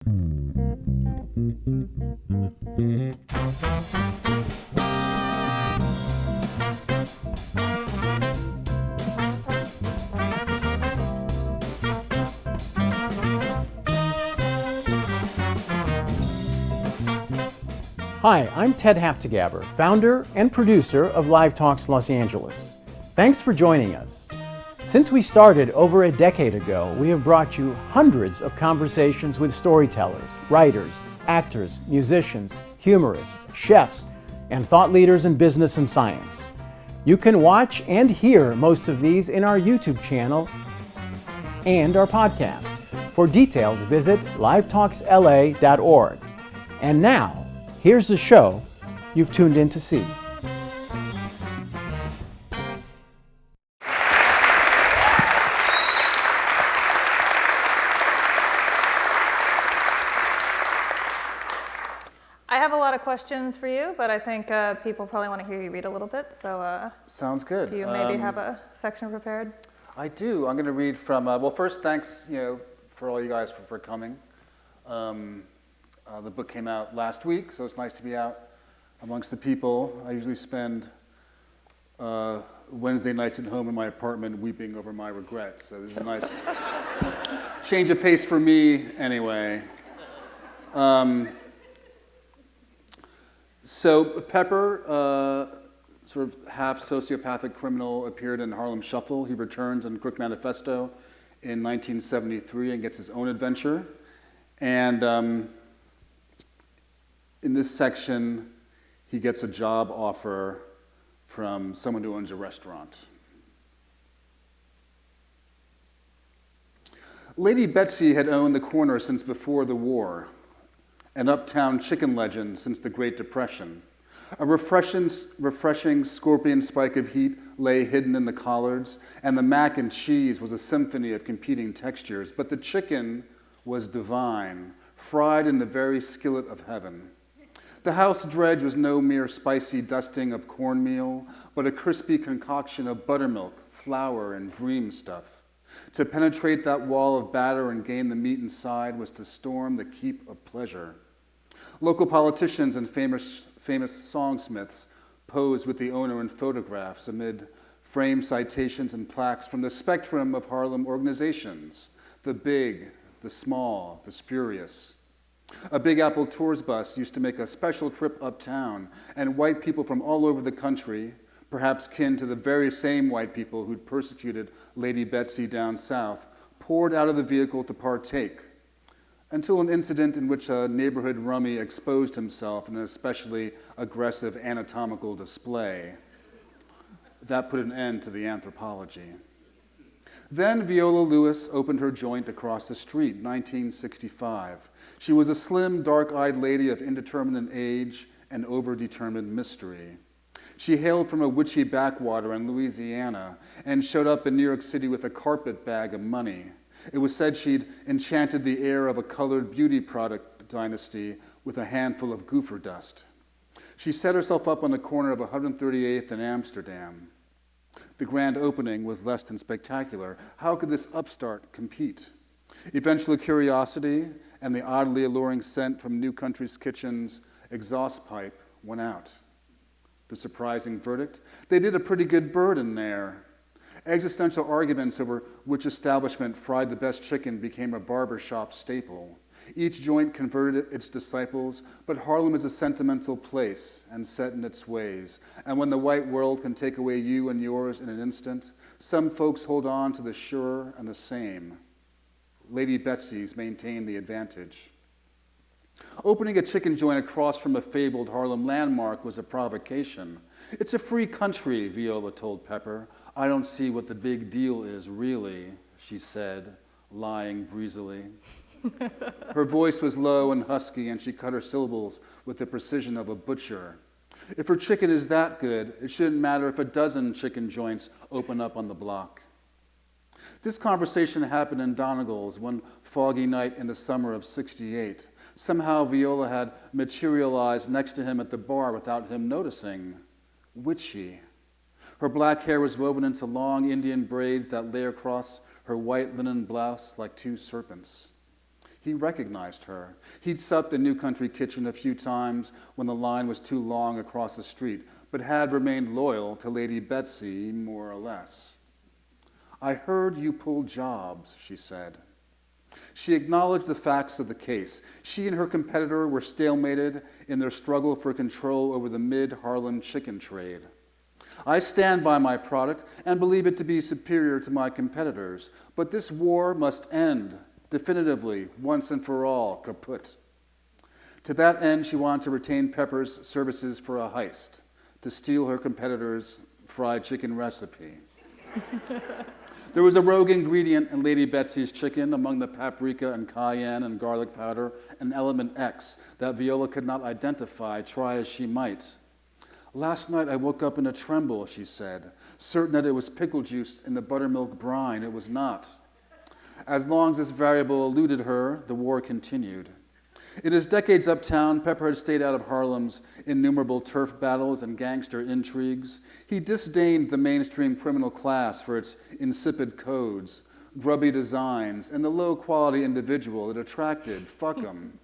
Hi, I'm Ted Haftgabber, founder and producer of Live Talks Los Angeles. Thanks for joining us. Since we started over a decade ago, we have brought you hundreds of conversations with storytellers, writers, actors, musicians, humorists, chefs, and thought leaders in business and science. You can watch and hear most of these in our YouTube channel and our podcast. For details, visit livetalksla.org. And now, here's the show you've tuned in to see. I have a lot of questions for you, but I think people probably want to hear you read a little bit. So sounds good. Do you maybe have a section prepared? I do. I'm going to read from. Well, first, thanks for all you guys for coming. The book came out last week, so it's nice to be out amongst the people. I usually spend Wednesday nights at home in my apartment weeping over my regrets. So this is a nice change of pace for me anyway. So Pepper, sort of half sociopathic criminal, appeared in Harlem Shuffle. He returns in Crook Manifesto in 1973 and gets his own adventure. And in this section, he gets a job offer from someone who owns a restaurant. Lady Betsy had owned the corner since before the war, an uptown chicken legend since the Great Depression. A refreshing scorpion spike of heat lay hidden in the collards, and the mac and cheese was a symphony of competing textures, but the chicken was divine, fried in the very skillet of heaven. The house dredge was no mere spicy dusting of cornmeal, but a crispy concoction of buttermilk, flour, and dream stuff. To penetrate that wall of batter and gain the meat inside was to storm the keep of pleasure. Local politicians and famous songsmiths posed with the owner in photographs amid framed citations and plaques from the spectrum of Harlem organizations, the big, the small, the spurious. A Big Apple Tours bus used to make a special trip uptown, and white people from all over the country, perhaps kin to the very same white people who'd persecuted Lady Betsy down south, poured out of the vehicle to partake, until an incident in which a neighborhood rummy exposed himself in an especially aggressive anatomical display. That put an end to the anthropology. Then Viola Lewis opened her joint across the street, 1965. She was a slim, dark-eyed lady of indeterminate age and overdetermined mystery. She hailed from a witchy backwater in Louisiana and showed up in New York City with a carpet bag of money. It was said she'd enchanted the air of a colored beauty product dynasty with a handful of goofer dust. She set herself up on the corner of 138th and Amsterdam. The grand opening was less than spectacular. How could this upstart compete? Eventual curiosity and the oddly alluring scent from New Country's Kitchen's exhaust pipe went out. The surprising verdict? They did a pretty good bird in there. Existential arguments over which establishment fried the best chicken became a barbershop staple. Each joint converted its disciples, but Harlem is a sentimental place and set in its ways. And when the white world can take away you and yours in an instant, some folks hold on to the sure and the same. Lady Betsy's maintained the advantage. Opening a chicken joint across from a fabled Harlem landmark was a provocation. It's a free country, Viola told Pepper. I don't see what the big deal is, really, she said, lying breezily. Her voice was low and husky, and she cut her syllables with the precision of a butcher. If her chicken is that good, it shouldn't matter if a dozen chicken joints open up on the block. This conversation happened in Donegal's one foggy night in the summer of '68. Somehow Viola had materialized next to him at the bar without him noticing. Witchy. Her black hair was woven into long Indian braids that lay across her white linen blouse like two serpents. He recognized her. He'd supped in New Country Kitchen a few times when the line was too long across the street, but had remained loyal to Lady Betsy, more or less. "I heard you pull jobs," she said. She acknowledged the facts of the case. She and her competitor were stalemated in their struggle for control over the mid-Harlem chicken trade. "I stand by my product and believe it to be superior to my competitors, but this war must end, definitively, once and for all, kaput." To that end, she wanted to retain Pepper's services for a heist, to steal her competitor's fried chicken recipe. There was a rogue ingredient in Lady Betsy's chicken among the paprika and cayenne and garlic powder, an element X that Viola could not identify, try as she might. "Last night I woke up in a tremble," she said, certain that it was pickle juice in the buttermilk brine. It was not. As long as this variable eluded her, the war continued. In his decades uptown, Pepper had stayed out of Harlem's innumerable turf battles and gangster intrigues. He disdained the mainstream criminal class for its insipid codes, grubby designs, and the low-quality individual it attracted. Fuck 'em.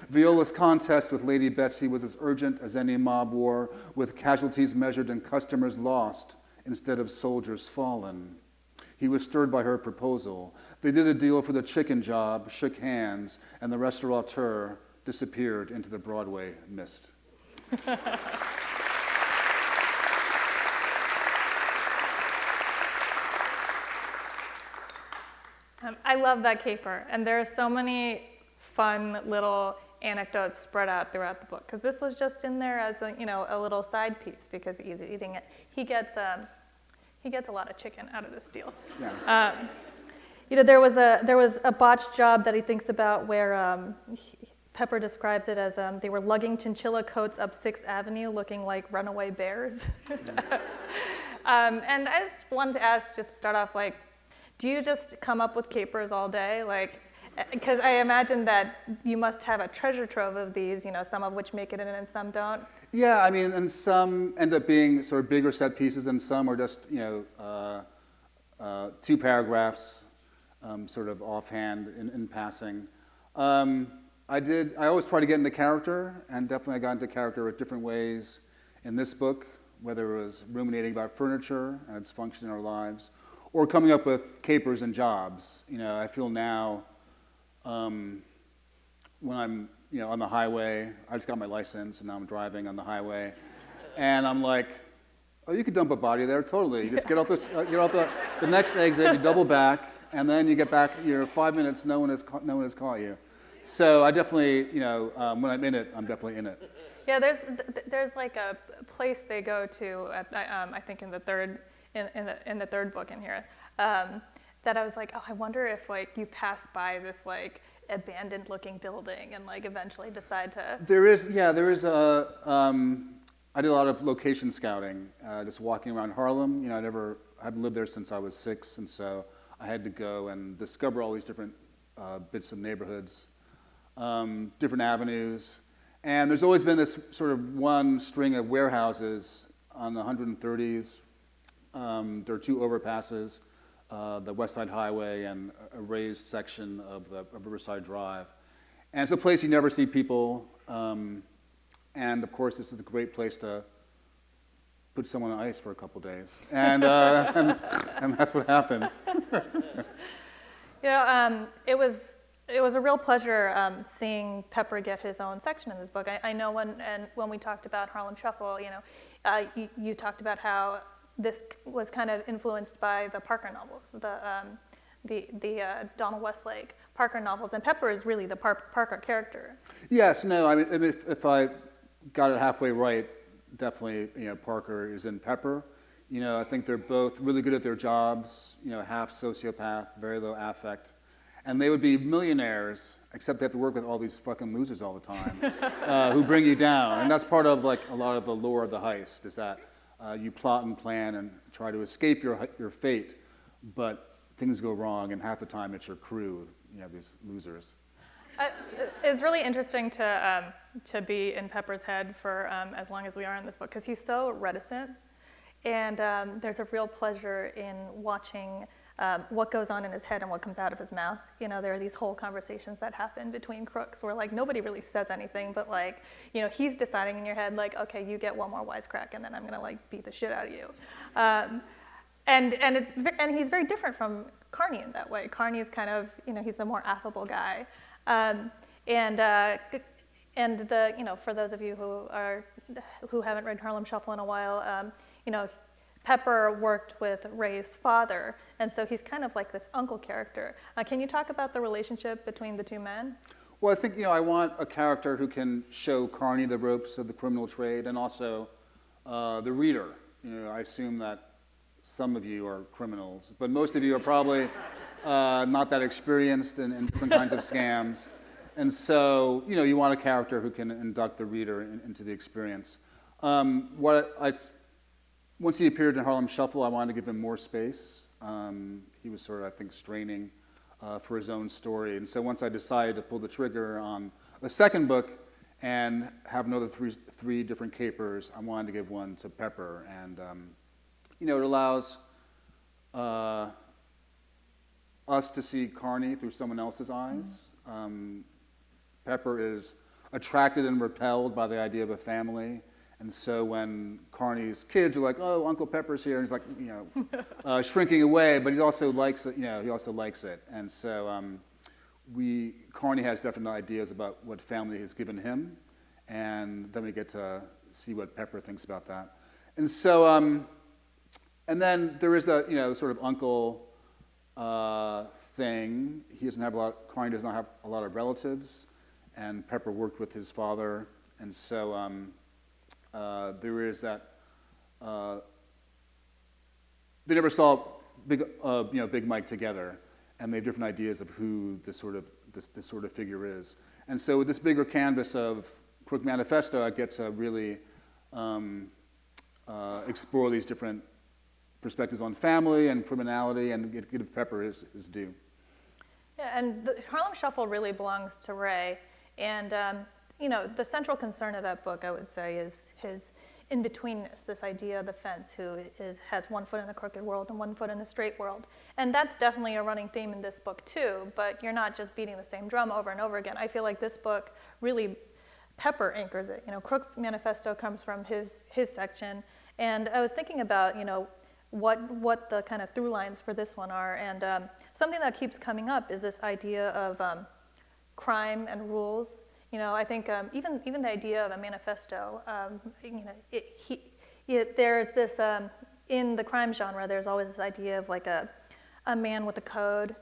Viola's contest with Lady Betsy was as urgent as any mob war, with casualties measured in customers lost instead of soldiers fallen. He was stirred by her proposal. They did a deal for the chicken job, shook hands, and the restaurateur disappeared into the Broadway mist. I love that caper, and there are so many fun little anecdotes spread out throughout the book, because this was just in there as a little side piece because he's eating it. He gets a lot of chicken out of this deal. Yeah. There was a botched job that he thinks about where Pepper describes it as they were lugging chinchilla coats up 6th Avenue looking like runaway bears. And I just wanted to ask, just start off, like, do you just come up with capers all day? Like, because I imagine that you must have a treasure trove of these, some of which make it in and some don't. Yeah, I mean, and some end up being sort of bigger set pieces, and some are just, 2 paragraphs, sort of offhand in passing. I always try to get into character, and definitely I got into character in different ways in this book, whether it was ruminating about furniture and its function in our lives, or coming up with capers and jobs. I feel now when I'm on the highway, I just got my license, and now I'm driving on the highway, and I'm like, oh, you could dump a body there, totally. You just get off the next exit, you double back, and then you get back. 5 minutes, no one has caught you. So I definitely, when I'm in it, I'm definitely in it. Yeah, there's like a place they go to at, I think in the third book in here, that I was like, oh, I wonder if like you pass by this like abandoned looking building and like eventually decide to. There is I did a lot of location scouting, just walking around Harlem. I haven't lived there since I was 6, and so I had to go and discover all these different bits of neighborhoods, different avenues. And there's always been this sort of one string of warehouses on the 130s. There are 2 overpasses, the West Side Highway and a raised section of Riverside Drive. And it's a place you never see people. And of course, this is a great place to put someone on ice for a couple days. And that's what happens. It was a real pleasure seeing Pepper get his own section in this book. I know when we talked about Harlem Shuffle, you talked about how this was kind of influenced by the Parker novels, the Donald Westlake Parker novels, and Pepper is really the Parker character. Yes, no, I mean, if I got it halfway right, definitely, Parker is in Pepper. I think they're both really good at their jobs, half sociopath, very low affect. And they would be millionaires, except they have to work with all these fucking losers all the time, who bring you down. And that's part of like a lot of the lore of the heist, is that you plot and plan and try to escape your fate, but things go wrong, and half the time it's your crew, these losers. It's really interesting to be in Pepper's head for as long as we are in this book, because he's so reticent, and there's a real pleasure in watching what goes on in his head and what comes out of his mouth. There are these whole conversations that happen between crooks where like nobody really says anything, but like, he's deciding in your head like, okay, you get one more wisecrack and then I'm gonna like beat the shit out of you. And he's very different from Carney in that way. Carney is kind of, he's a more affable guy. For those of you who haven't read Harlem Shuffle in a while, Pepper worked with Ray's father, and so he's kind of like this uncle character. Can you talk about the relationship between the two men? Well, I think, I want a character who can show Carney the ropes of the criminal trade and also the reader. I assume that some of you are criminals, but most of you are probably not that experienced in different kinds of scams. And so, you want a character who can induct the reader into the experience. Once he appeared in Harlem Shuffle, I wanted to give him more space. He was sort of, I think, straining for his own story. And so once I decided to pull the trigger on a second book and have another three different capers, I wanted to give one to Pepper. And, it allows us to see Carney through someone else's eyes. Pepper is attracted and repelled by the idea of a family. And so when Carney's kids are like, oh, Uncle Pepper's here, and he's like, shrinking away, but he also likes it, he also likes it. And so Carney has definite ideas about what family has given him, and then we get to see what Pepper thinks about that. And so, and then there is a, sort of uncle thing. Carney does not have a lot of relatives, and Pepper worked with his father, and so there is that. They never saw Big Mike together, and they have different ideas of who this sort of figure is. And so with this bigger canvas of Crook Manifesto, I get to really explore these different perspectives on family and criminality, and give Pepper his due. Yeah, and the Harlem Shuffle really belongs to Ray, and the central concern of that book, I would say, is his in-betweenness, this idea of the fence, who has one foot in the crooked world and one foot in the straight world. And that's definitely a running theme in this book too, but you're not just beating the same drum over and over again. I feel like this book really, Pepper anchors it. Crook Manifesto comes from his section, and I was thinking about, what the kind of through lines for this one are, and something that keeps coming up is this idea of crime and rules. I think even the idea of a manifesto, there's this, in the crime genre, there's always this idea of like a man with a code,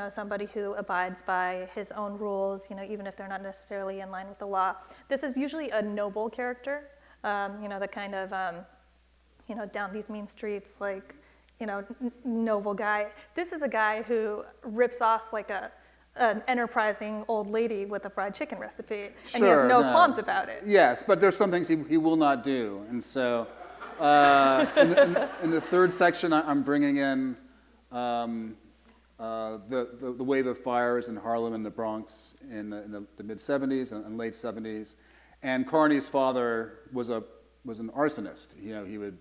somebody who abides by his own rules, even if they're not necessarily in line with the law. This is usually a noble character, the kind of, down these mean streets, like, noble guy. This is a guy who rips off like an enterprising old lady with a fried chicken recipe, and he has no qualms about it. Yes, but there's some things he will not do. And so in the third section, I'm bringing in the wave of fires in Harlem and the Bronx in the mid-'70s and late '70s. And Carney's father was an arsonist. He would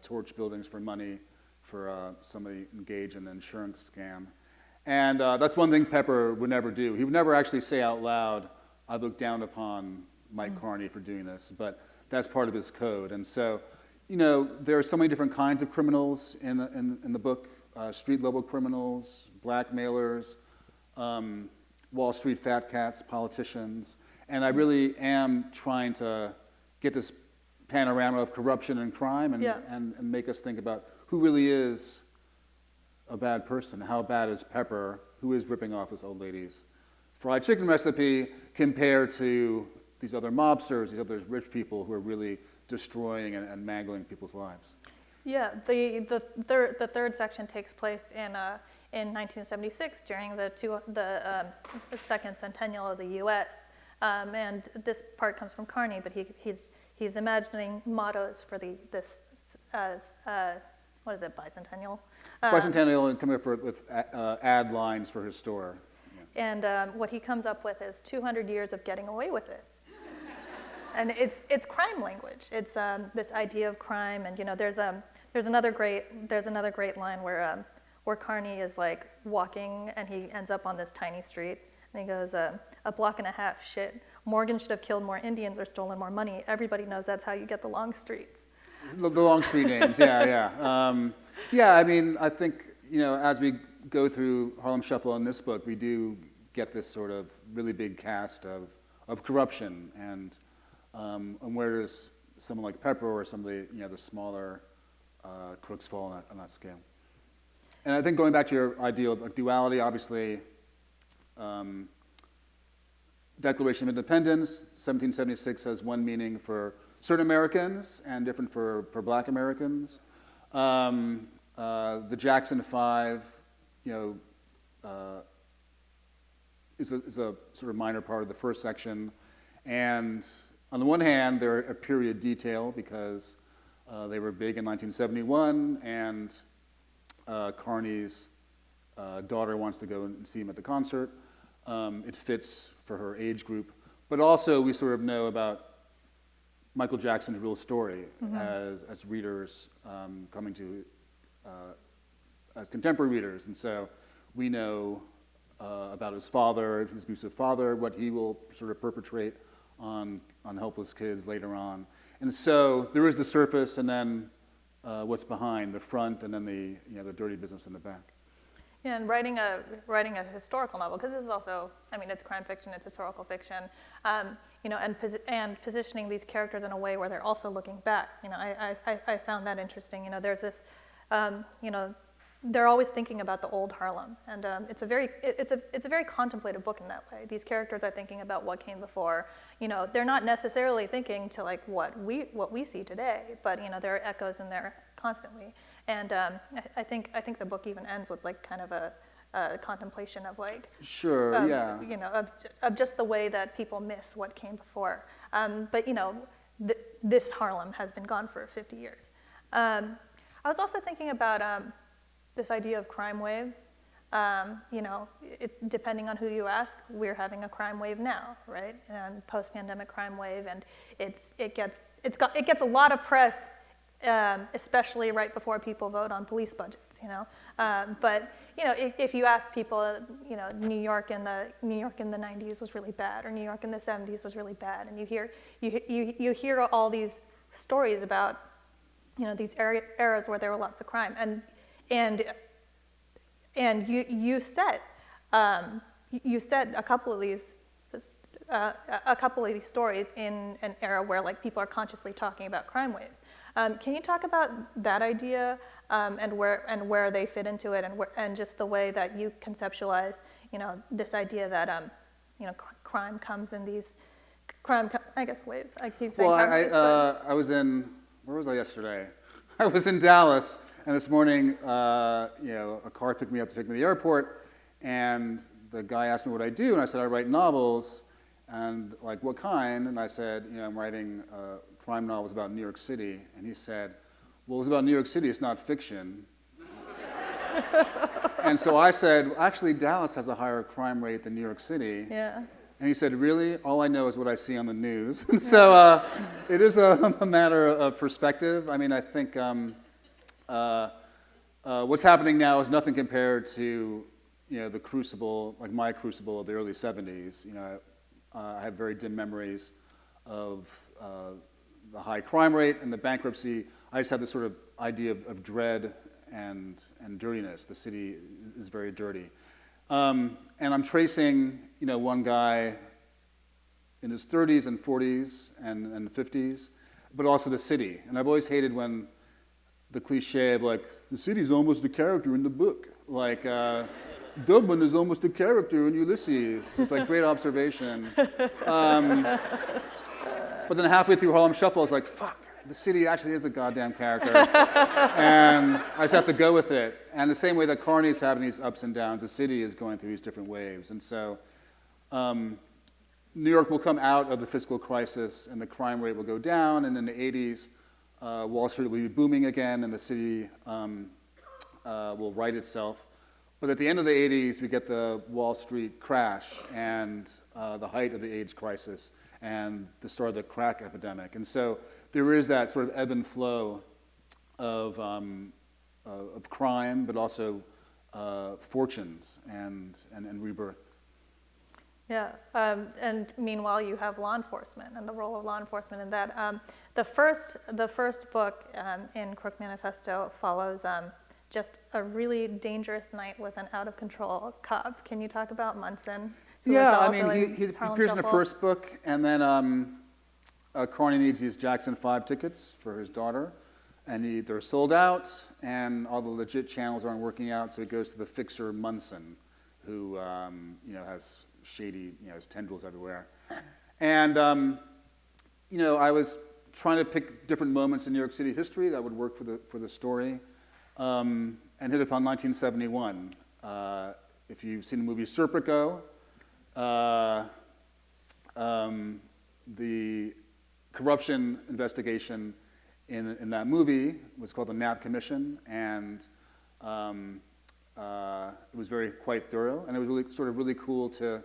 torch buildings for money for somebody engaged in an insurance scam. And that's one thing Pepper would never do. He would never actually say out loud, I look down upon Mike Carney for doing this, but that's part of his code. And so, there are so many different kinds of criminals in the book, street-level criminals, blackmailers, Wall Street fat cats, politicians. And I really am trying to get this panorama of corruption and crime and make us think about who really is a bad person. How bad is Pepper, who is ripping off this old lady's fried chicken recipe, compared to these other mobsters, these other rich people who are really destroying and mangling people's lives? Yeah, the third section takes place in 1976 during the second centennial of the U.S. And this part comes from Carney, but he's imagining mottos for this what is it, bicentennial? Bicentennial, and coming up with ad lines for his store. Yeah. And what he comes up with is 200 years of getting away with it. And it's crime language. It's this idea of crime, and there's another great line where Carney is like walking and he ends up on this tiny street and he goes, a block and a half, shit. Morgan should have killed more Indians or stolen more money. Everybody knows that's how you get the long streets. The long street names, yeah. I mean, I think, as we go through Harlem Shuffle in this book, we do get this sort of really big cast of corruption, and where does someone like Pepper or some of the smaller crooks fall on that scale. And I think going back to your idea of like duality, obviously, Declaration of Independence, 1776 has one meaning for certain Americans and different for Black Americans. The Jackson Five, is a sort of minor part of the first section. And on the one hand, they're a period detail because they were big in 1971, and Carney's daughter wants to go and see him at the concert. It fits for her age group. But also, we sort of know about Michael Jackson's real story as readers coming to, as contemporary readers. And so we know about his father, his abusive father, what he will sort of perpetrate on helpless kids later on. And so there is the surface, and then what's behind, the front, and then the dirty business in the back. Yeah, and writing a historical novel, because this is also, I mean, it's crime fiction, it's historical fiction, and positioning these characters in a way where they're also looking back. I found that interesting. There's this, they're always thinking about the old Harlem, and it's a very contemplative book in that way. These characters are thinking about what came before. They're not necessarily thinking to like what we see today, but there are echoes in there constantly. And I think the book even ends with like kind of a contemplation of like of just the way that people miss what came before. But this Harlem has been gone for 50 years. I was also thinking about this idea of crime waves. Depending on who you ask, we're having a crime wave now, right? And post-pandemic crime wave, and it gets a lot of press. Especially right before people vote on police budgets, But if you ask people, New York in the 90s was really bad, or New York in the 70s was really bad, and you hear all these stories about, these eras where there were lots of crime, and you set a couple of these. A couple of these stories in an era where like people are consciously talking about crime waves. Can you talk about that idea and where they fit into it, and just the way that you conceptualize this idea that crime comes in these waves. I keep saying crime waves. I was in, where was I yesterday? I was in Dallas, and this morning a car picked me up to take me to the airport, and the guy asked me what I do, and I said I write novels. And like, what kind? And I said, I'm writing crime novels about New York City. And he said, well, it's about New York City, it's not fiction. And so I said, actually, Dallas has a higher crime rate than New York City. Yeah. And he said, really? All I know is what I see on the news. And so it is a matter of perspective. I mean, I think what's happening now is nothing compared to, the crucible, like my crucible of the early 70s. I have very dim memories of the high crime rate and the bankruptcy. I just have this sort of idea of dread and dirtiness. The city is very dirty. And I'm tracing, one guy in his 30s and 40s and 50s, but also the city. And I've always hated when the cliche of like, the city's almost a character in the book. Like, Dublin is almost a character in Ulysses. It's like great observation. But then halfway through Harlem Shuffle, I was like, fuck, the city actually is a goddamn character. And I just have to go with it. And the same way that Carney's having these ups and downs, the city is going through these different waves. And so New York will come out of the fiscal crisis and the crime rate will go down. And in the 80s, Wall Street will be booming again and the city will right itself. But at the end of the 80s, we get the Wall Street crash and the height of the AIDS crisis and the start of the crack epidemic. And so there is that sort of ebb and flow of crime, but also fortunes and rebirth. Yeah, and meanwhile you have law enforcement and the role of law enforcement in that. The first book in Crook Manifesto follows just a really dangerous night with an out-of-control cop. Can you talk about Munson? Yeah, I mean, he appears in the first book, and then Carney needs these Jackson 5 tickets for his daughter, and they're sold out, and all the legit channels aren't working out, so he goes to the fixer Munson, who has shady, his tendrils everywhere. And I was trying to pick different moments in New York City history that would work for the story, and hit upon 1971. If you've seen the movie Serpico, the corruption investigation in that movie was called the Knapp Commission, and it was quite thorough, and it was really cool to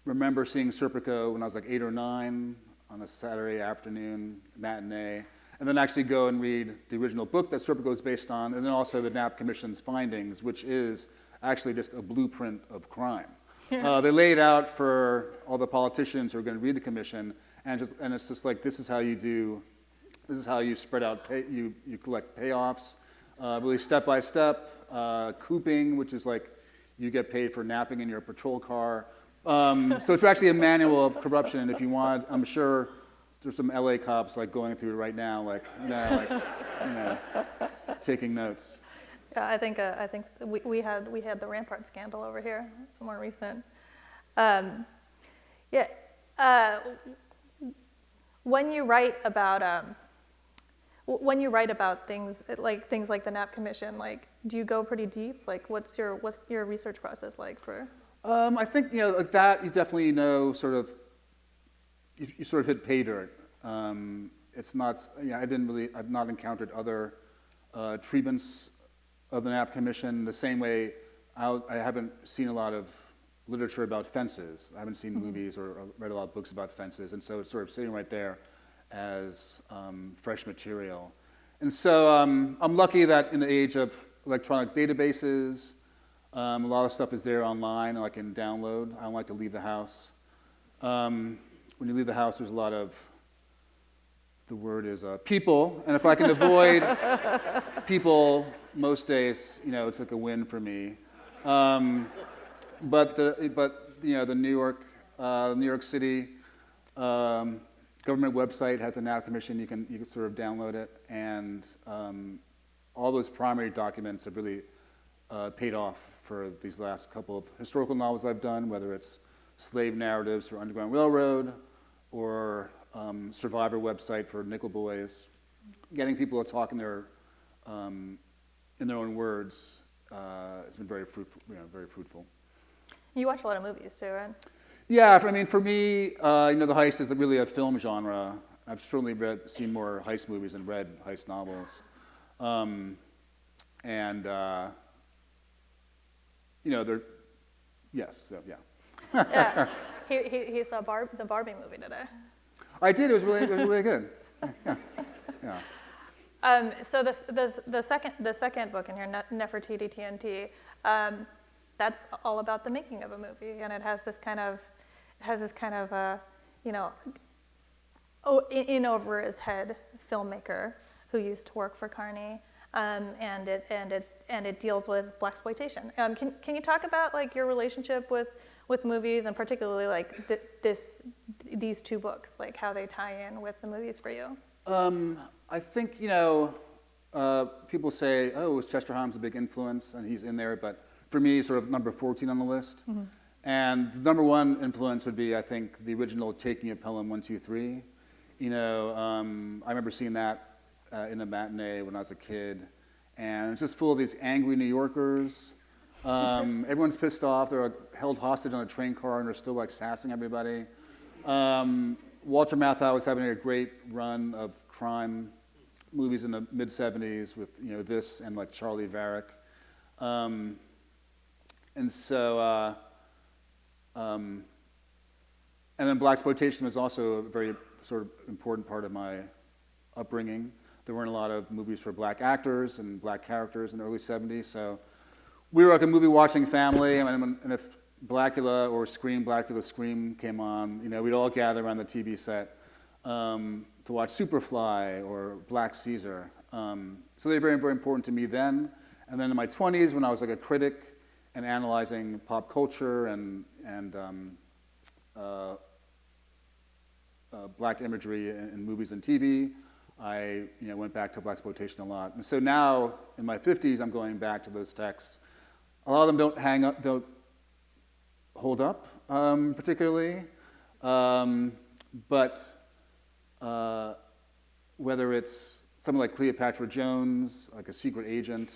remember seeing Serpico when I was like 8 or 9 on a Saturday afternoon matinee, and then actually go and read the original book that Serpico is based on, and then also the Knapp Commission's findings, which is actually just a blueprint of crime. They lay it out for all the politicians who are going to read the commission, and it's just like, this is how you spread out, you collect payoffs, really step by step, cooping, which is like you get paid for napping in your patrol car. So it's actually a manual of corruption, and if you want, I'm sure there's some LA cops like going through it right now, taking notes. Yeah, I think we had the Rampart scandal over here. It's more recent. When you write about things like the Knapp Commission, like, do you go pretty deep? Like, what's your research process like for? I think like that you definitely you sort of hit pay dirt. It's not I've not encountered other treatments of the Knapp Commission the same way. I haven't seen a lot of literature about fences. I haven't seen movies or read a lot of books about fences, and so it's sort of sitting right there as fresh material. And so I'm lucky that in the age of electronic databases, a lot of stuff is there online and I can download. I don't like to leave the house. When you leave the house, there's a lot of, the word is people, and if I can avoid people most days, it's like a win for me. But the New York City government website has a Knapp Commission. You can sort of download it, and all those primary documents have really paid off for these last couple of historical novels I've done, whether it's slave narratives for Underground Railroad or survivor website for Nickel Boys. Getting people to talk in their own words has been very fruitful. Very fruitful. You watch a lot of movies too, right? Yeah, for me, the heist is really a film genre. I've certainly seen more heist movies and read heist novels, they're yes, so yeah. Yeah, he saw the Barbie movie today. I did. It was really good. Yeah. So the second book in here, Nefertiti TNT, that's all about the making of a movie, and it has this kind of in over his head filmmaker who used to work for Carney, and it deals with blaxploitation. Can you talk about like your relationship with movies, and particularly like these two books, like how they tie in with the movies for you? I think people say, "Oh, Chester Holmes a big influence?" and he's in there, but for me, sort of number 14 on the list. Mm-hmm. And the number one influence would be, I think, the original Taking of Pelham 1, 2, 3. I remember seeing that in a matinee when I was a kid, and it's just full of these angry New Yorkers. Everyone's pissed off. They're held hostage on a train car, and they're still like sassing everybody. Walter Matthau was having a great run of crime movies in the mid-'70s with this and like Charlie Varick. And then blaxploitation was also a very sort of important part of my upbringing. There weren't a lot of movies for black actors and black characters in the early '70s, so we were like a movie-watching family, and if Blackula or Blackula Scream came on, we'd all gather around the TV set to watch Superfly or Black Caesar. So they're very, very important to me then. And then in my 20s, when I was like a critic and analyzing pop culture and black imagery in movies and TV, I went back to blaxploitation a lot. And so now, in my 50s, I'm going back to those texts. A lot of them don't hold up particularly, but whether it's something like Cleopatra Jones, like a secret agent,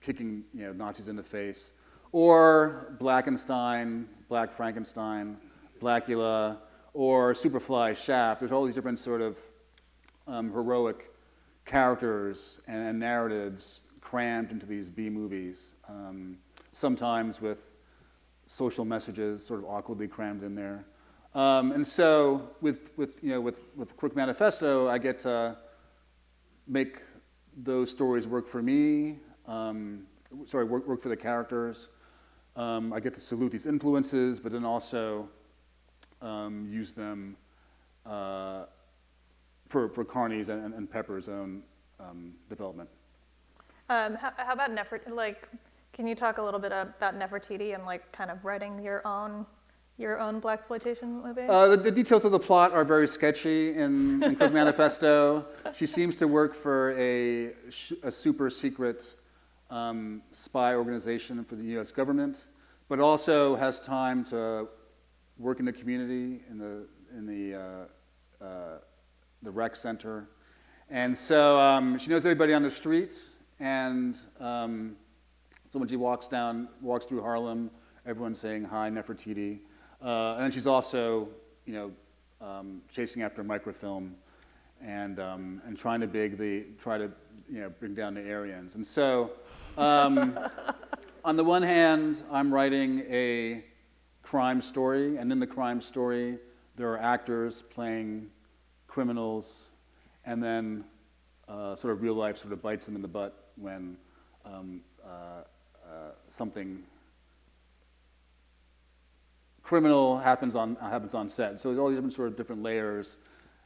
kicking Nazis in the face, or Blackenstein, Black Frankenstein, Blackula, or Superfly, Shaft. There's all these different sort of heroic characters and narratives crammed into these B movies, sometimes with social messages sort of awkwardly crammed in there. And so with Crook Manifesto, I get to make those stories work for me, work for the characters. I get to salute these influences, but then also use them for Carney's and Pepper's own development. How about can you talk a little bit about Nefertiti and kind of writing your own blaxploitation movie? The details of the plot are very sketchy in Crook Manifesto. She seems to work for a super secret spy organization for the U.S. government, but also has time to work in the community, in the rec center, and so she knows everybody on the street. And so when she walks through Harlem, everyone's saying hi, Nefertiti. And then she's also, chasing after microfilm and trying to bring down the Aryans. And so, on the one hand, I'm writing a crime story, and in the crime story, there are actors playing criminals, and then sort of real life sort of bites them in the butt when something criminal happens on set. So there's all these different layers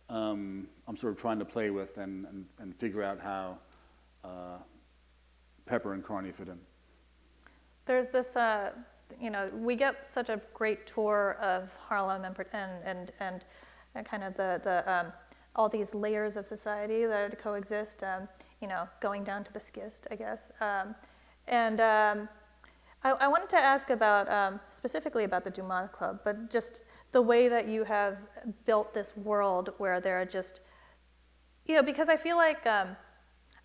I'm sort of trying to play with and figure out how Pepper and Carney fit in. There's this, we get such a great tour of Harlem and kind of the all these layers of society that coexist, going down to the schist, I guess. I wanted to ask about, specifically about the Dumas Club, but just the way that you have built this world where there are just, because I feel like, I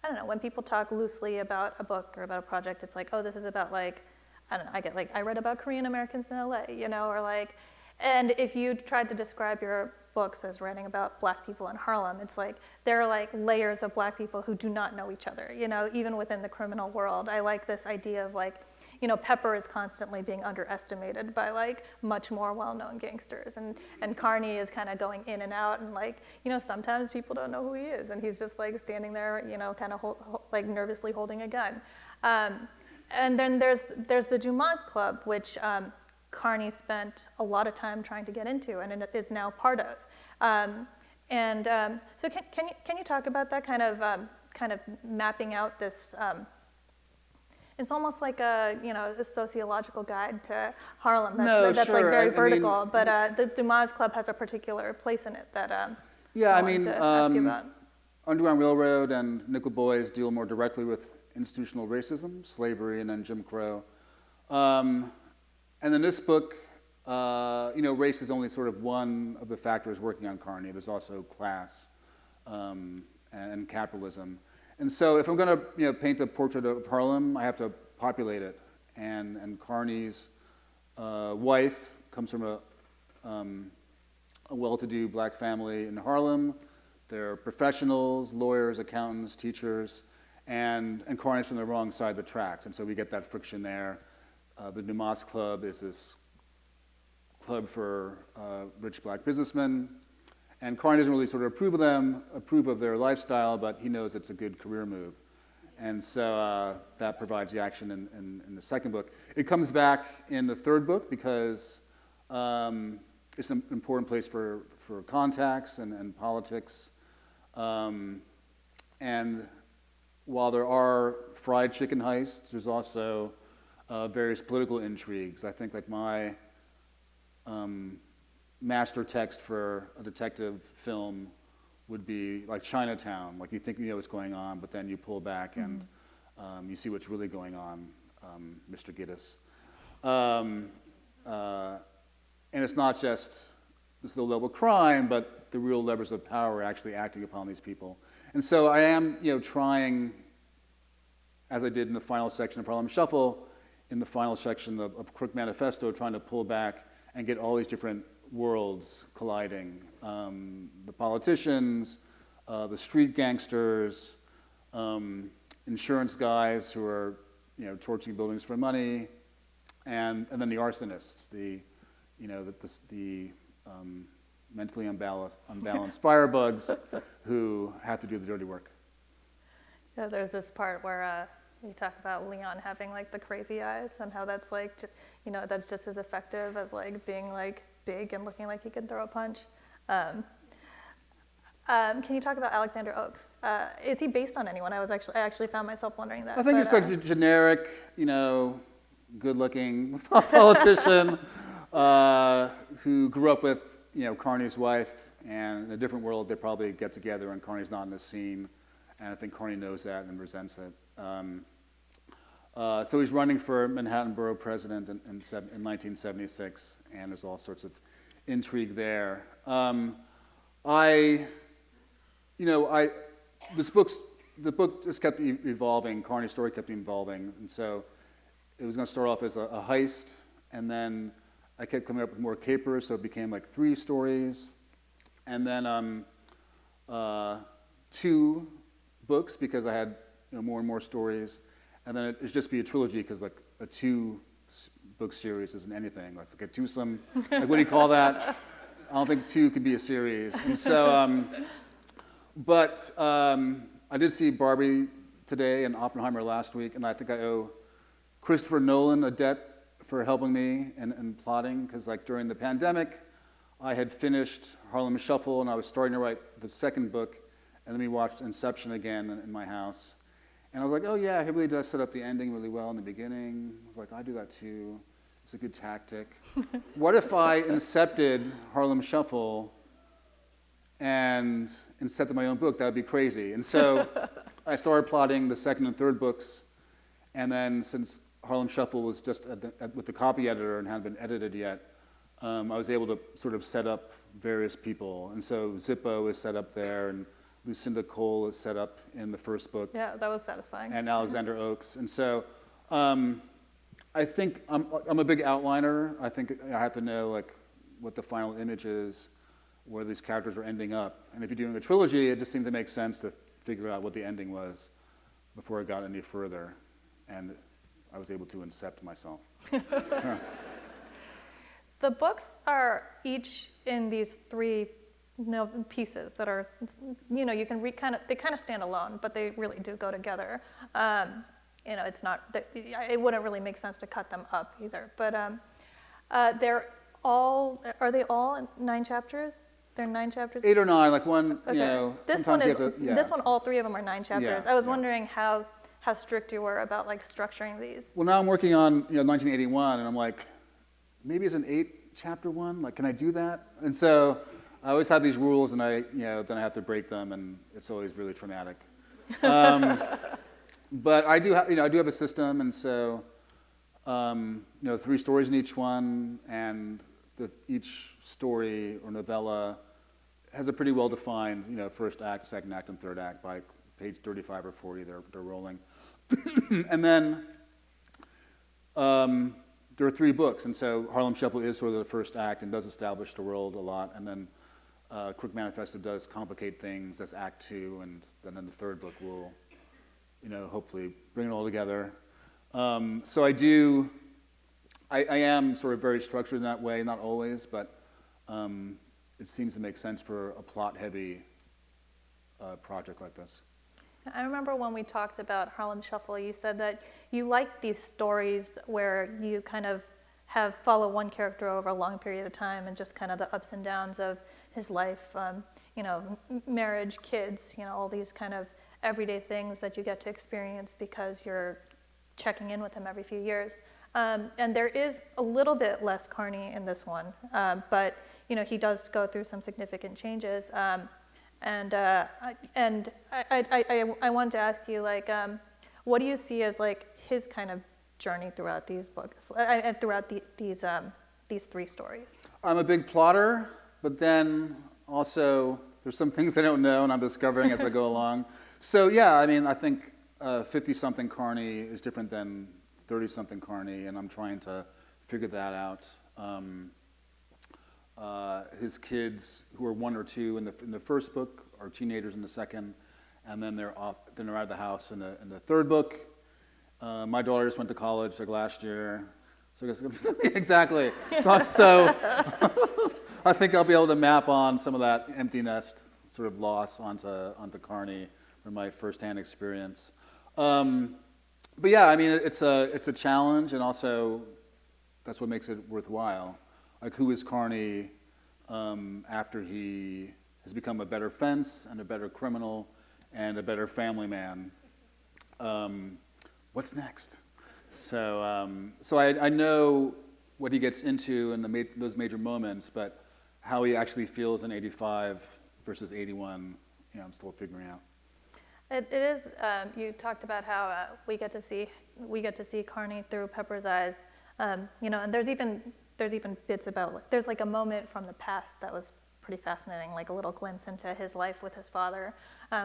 don't know, when people talk loosely about a book or about a project, it's like, oh, this is about I don't know, I read about Korean Americans in LA, or and if you tried to describe your books as writing about black people in Harlem, it's there are layers of black people who do not know each other, even within the criminal world. I like this idea of Pepper is constantly being underestimated by much more well-known gangsters, and Carney is kind of going in and out, and sometimes people don't know who he is, and he's just standing there, kind of nervously holding a gun. And then there's the Dumas Club, which Carney spent a lot of time trying to get into, and it is now part of. So can you talk about that kind of mapping out this? It's almost like a sociological guide to Harlem. That's sure. very vertical. But the Dumas Club has a particular place in it that I wanted to ask you about. Underground Railroad and Nickel Boys deal more directly with institutional racism, slavery, and then Jim Crow. And in this book, race is only sort of one of the factors working on Carney. There's also class and capitalism. And so if I'm going to paint a portrait of Harlem, I have to populate it. And Carney's wife comes from a well-to-do black family in Harlem. They're professionals, lawyers, accountants, teachers, and Carney's from the wrong side of the tracks. And so we get that friction there. The Dumas Club is this club for rich black businessmen. And Carney doesn't really sort of approve of their lifestyle, but he knows it's a good career move. And so that provides the action in the second book. It comes back in the third book because it's an important place for contacts and politics. And while there are fried chicken heists, there's also various political intrigues. I think like my master text for a detective film would be like Chinatown. Like you think you know what's going on, but then you pull back and you see what's really going on, Mr. Gittes. And it's not just this low-level crime, but the real levers of power are actually acting upon these people. And so I am, trying, as I did in the final section of Harlem Shuffle, in the final section of Crook Manifesto, trying to pull back and get all these different worlds colliding. The politicians, the street gangsters, insurance guys who are, torching buildings for money, and then the arsonists, the mentally unbalanced firebugs who have to do the dirty work. Yeah, there's this part where you talk about Leon having like the crazy eyes and how that's like, that's just as effective as like being like big and looking like he can throw a punch. Can you talk about Alexander Oakes? Is he based on anyone? I actually found myself wondering that. I think it's like a generic, good-looking politician who grew up with, Carney's wife, and in a different world they probably get together and Carney's not in the scene, and I think Carney knows that and resents it. So he's running for Manhattan Borough President in 1976, and there's all sorts of intrigue there. The book just kept evolving. Carney's story kept evolving, and so it was going to start off as a heist, and then I kept coming up with more capers, so it became like 3 stories, and then 2 books because I had more and more stories, and then it'd just be a trilogy because like a 2-book series isn't anything. It's like a twosome. Like what do you call that? I don't think 2 could be a series. And so, I did see Barbie today and Oppenheimer last week, and I think I owe Christopher Nolan a debt for helping me in plotting, because like during the pandemic, I had finished Harlem Shuffle and I was starting to write the second book, and then we watched Inception again in my house. And I was like, oh yeah, he really does set up the ending really well in the beginning. I was like, I do that too. It's a good tactic. What if I incepted Harlem Shuffle and incepted my own book? That would be crazy. And so I started plotting the second and third books, and then since Harlem Shuffle was just with the copy editor and hadn't been edited yet, I was able to sort of set up various people. And so Zippo is set up there, and Lucinda Cole is set up in the first book. Yeah, that was satisfying. And Alexander Oakes. And so I think I'm a big outliner. I think I have to know like what the final image is, where these characters are ending up. And if you're doing a trilogy, it just seemed to make sense to figure out what the ending was before I got any further. And I was able to incept myself. So. The books are each in these 3 pieces that are, you can read they kind of stand alone, but they really do go together. It's not, it wouldn't really make sense to cut them up either. But are they all 9 chapters? They're 9 chapters? 8 or 9, like one, Okay. This one, all 3 of them are 9 chapters. Yeah, I was wondering how strict you were about like structuring these. Well, now I'm working on 1981, and I'm like, maybe it's an 8-chapter one. Like, can I do that? And so I always have these rules, and then I have to break them, and it's always really traumatic. But I do have a system, and so 3 stories in each one, and each story or novella has a pretty well-defined first act, second act, and third act by page 35 or 40. They're rolling. And then there are 3 books, and so Harlem Shuffle is sort of the first act and does establish the world a lot, and then Crook Manifesto does complicate things. That's Act 2, and then the third book will, hopefully bring it all together. So I am sort of very structured in that way, not always, but it seems to make sense for a plot-heavy project like this. I remember when we talked about Harlem Shuffle, you said that you like these stories where you kind of follow one character over a long period of time and just kind of the ups and downs of his life, marriage, kids, all these kind of everyday things that you get to experience because you're checking in with him every few years. And there is a little bit less Carney in this one, but he does go through some significant changes. And I wanted to ask you, what do you see as his kind of journey throughout these books, throughout these three stories? I'm a big plotter, but then also there's some things I don't know and I'm discovering as I go along. So yeah, I think 50-something Carney is different than 30-something Carney, and I'm trying to figure that out. His kids, who are 1 or 2 in the first book, are teenagers in the second, and then they're out of the house in the third book. My daughter just went to college last year, so I guess exactly. So I think I'll be able to map on some of that empty nest sort of loss onto Carney from my firsthand experience. But yeah, it's a challenge, and also that's what makes it worthwhile. Who is Carney after he has become a better fence and a better criminal and a better family man? What's next? So I know what he gets into in those major moments, but how he actually feels in 85 versus 81, I'm still figuring out. It is. You talked about how we get to see Carney through Pepper's eyes, and there's even bits about there's a moment from the past that was pretty fascinating, a little glimpse into his life with his father,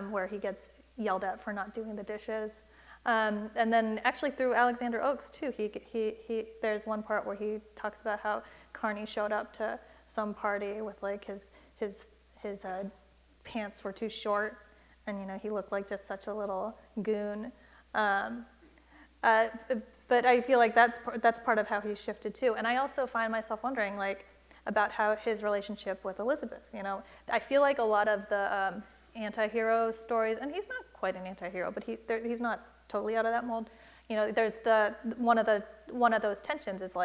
where he gets yelled at for not doing the dishes, and then actually through Alexander Oakes too. He there's one part where he talks about how Carney showed up to some party with his pants were too short. And he looked like just such a little goon, but I feel like that's part of how he shifted too. And I also find myself wondering about how his relationship with Elizabeth. I feel like a lot of the anti-hero stories, and he's not quite an anti-hero, but he's not totally out of that mold. There's one of those tensions is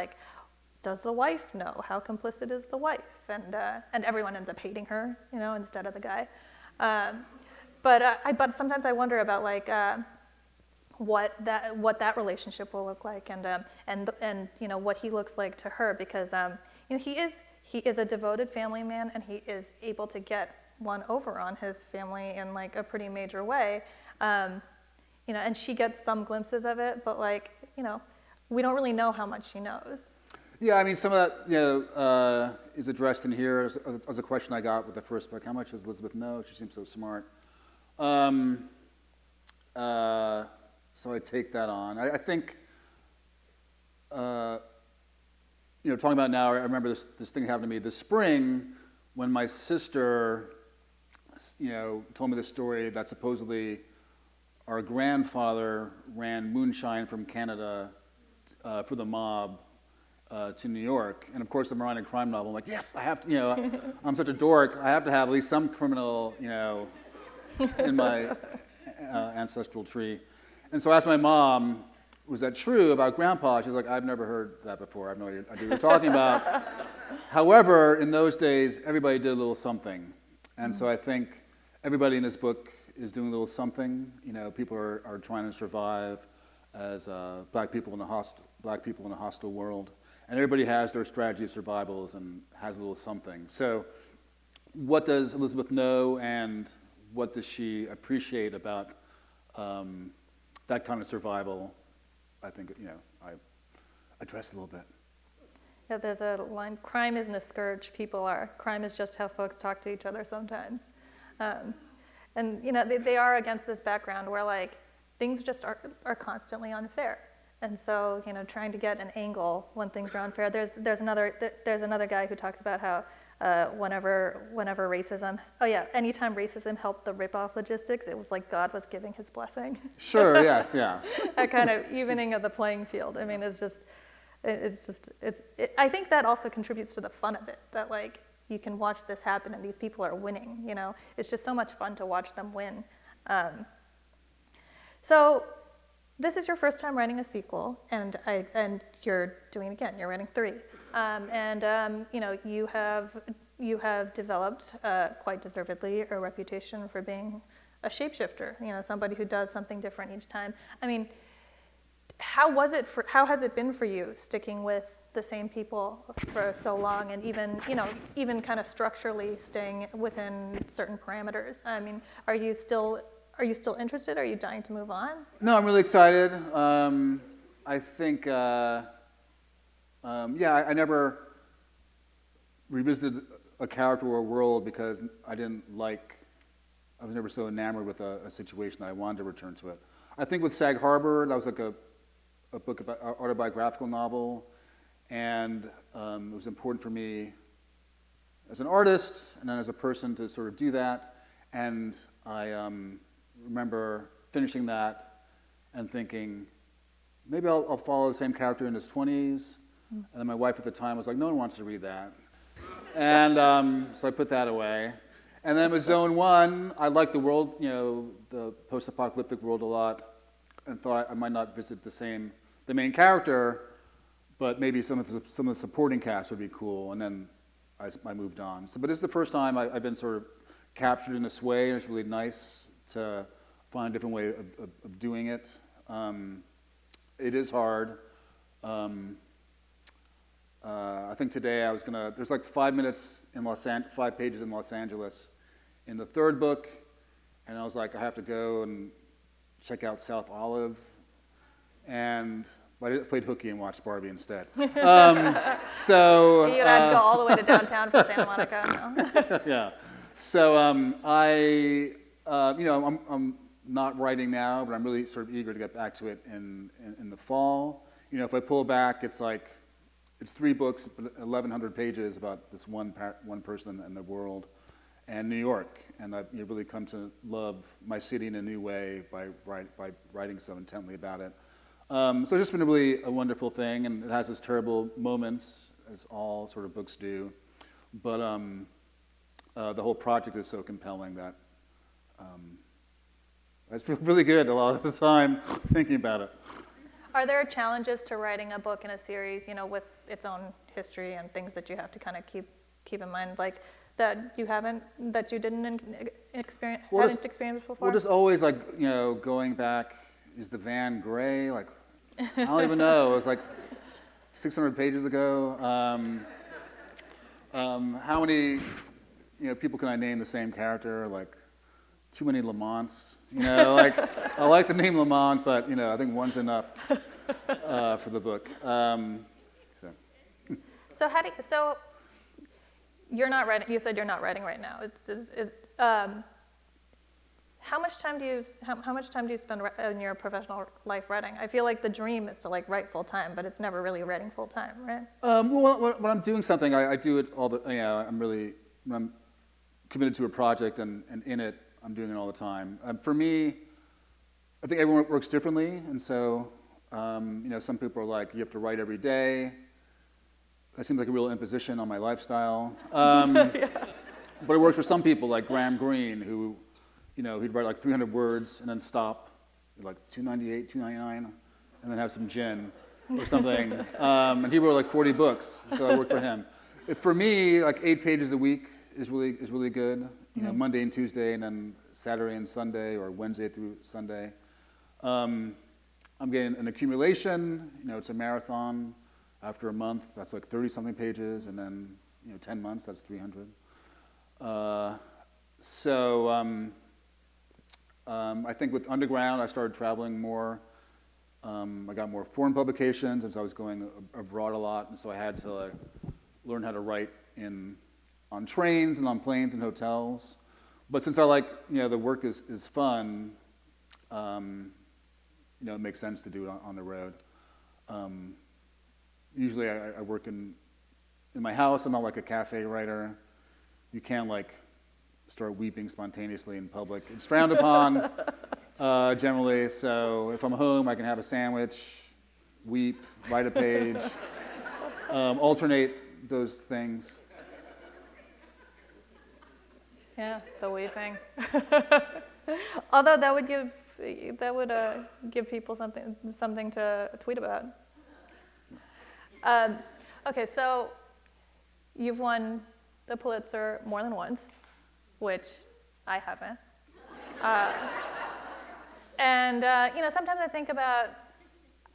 does the wife know? How complicit is the wife? And everyone ends up hating her, instead of the guy. But sometimes I wonder about what that relationship will look like, and what he looks like to her, because he is a devoted family man, and he is able to get one over on his family in a pretty major way, and she gets some glimpses of it, but we don't really know how much she knows. Yeah, some of that is addressed in here as a question I got with the first book. How much does Elizabeth know? She seems so smart. So I take that on. I think, talking about now, I remember this thing happened to me this spring when my sister, told me the story that supposedly our grandfather ran moonshine from Canada for the mob to New York. And of course, I'm writing a crime novel. I'm like, yes, I have to, I'm such a dork. I have to have at least some criminal, in my ancestral tree. And so I asked my mom, was that true about Grandpa? She's like, I've never heard that before. I have no idea what you're talking about. However, in those days, everybody did a little something. And so I think everybody in this book is doing a little something. People are trying to survive as black people in a hostile world. And everybody has their strategy of survivals and has a little something. So what does Elizabeth know, and what does she appreciate about that kind of survival? I think, I address a little bit. Yeah, there's a line, crime isn't a scourge, people are. Crime is just how folks talk to each other sometimes. And, they are against this background where, things just are constantly unfair. And so, trying to get an angle when things are unfair. There's another guy who talks about how whenever racism, anytime racism helped the rip-off logistics, it was like God was giving his blessing. Sure, yes, yeah. A kind of evening of the playing field. I think that also contributes to the fun of it, that you can watch this happen and these people are winning, It's just so much fun to watch them win. So this is your first time writing a sequel, and you're doing it again. You're writing 3, you know, you have developed quite deservedly a reputation for being a shapeshifter. You know, somebody who does something different each time. I mean, how has it been for you sticking with the same people for so long, and even kind of structurally staying within certain parameters? I mean, are you still interested? Are you dying to move on? No, I'm really excited. I think, I never revisited a character or a world because I was never so enamored with a situation that I wanted to return to it. I think with Sag Harbor, that was like a book about autobiographical novel, and it was important for me as an artist and then as a person to sort of do that. And I remember finishing that and thinking, maybe I'll follow the same character in his 20s. And then my wife at the time was like, no one wants to read that. And so I put that away. And then with Zone 1, I liked the world, you know, the post-apocalyptic world a lot, and thought I might not visit the main character, but maybe some of the supporting cast would be cool. And then I moved on. So, but it's the first time I've been sort of captured in this way, and it's really nice to find a different way of doing it. It is hard. I think today there's like 5 pages in Los Angeles in the third book, and I was like, I have to go and check out South Olive, but I just played hooky and watched Barbie instead. So you had to go all the way to downtown from Santa Monica. No? Yeah. So I'm not writing now, but I'm really sort of eager to get back to it in the fall. You know, if I pull back, it's 3 books, 1,100 pages about this one person in the world and New York. And I've really come to love my city in a new way by writing so intently about it. So it's just been really a wonderful thing, and it has its terrible moments, as all sort of books do. But the whole project is so compelling that I feel really good a lot of the time thinking about it. Are there challenges to writing a book in a series, you know, with its own history and things that you have to kind of keep in mind, like that you didn't experience before? Well, just always going back. Is the van gray? Like, I don't even know. It was like 600 pages ago. How many people can I name the same character? Like, too many Lamonts. I like the name Lamont, but I think one's enough for the book. So you're not writing. You said you're not writing right now. How much time do you spend in your professional life writing? I feel like the dream is to write full time, but it's never really writing full time, right? Well, when I'm doing something, I do it all the. When I'm committed to a project and in it, I'm doing it all the time. For me, I think everyone works differently, and so some people are like, you have to write every day. That seems like a real imposition on my lifestyle. Yeah. But it works for some people, like Graham Greene, who, he'd write like 300 words and then stop, like 298, 299, and then have some gin or something. And he wrote like 40 books, so I worked for him. For me, like 8 pages a week is really good. Monday and Tuesday, and then Saturday and Sunday, or Wednesday through Sunday. I'm getting an accumulation. It's a marathon. After a month, that's like 30-something pages, and then 10 months, that's 300. I think with Underground, I started traveling more. I got more foreign publications, and so I was going abroad a lot, and so I had to learn how to write on trains and on planes and hotels. But since I like, the work is fun, it makes sense to do it on the road. Usually I work in my house. I'm not like a cafe writer. You can't start weeping spontaneously in public. It's frowned upon generally. So if I'm home, I can have a sandwich, weep, write a page, alternate those things. Yeah, the weeping. Although that would give that would give people something to tweet about. Okay, so you've won the Pulitzer more than once, which I haven't. And sometimes I think about,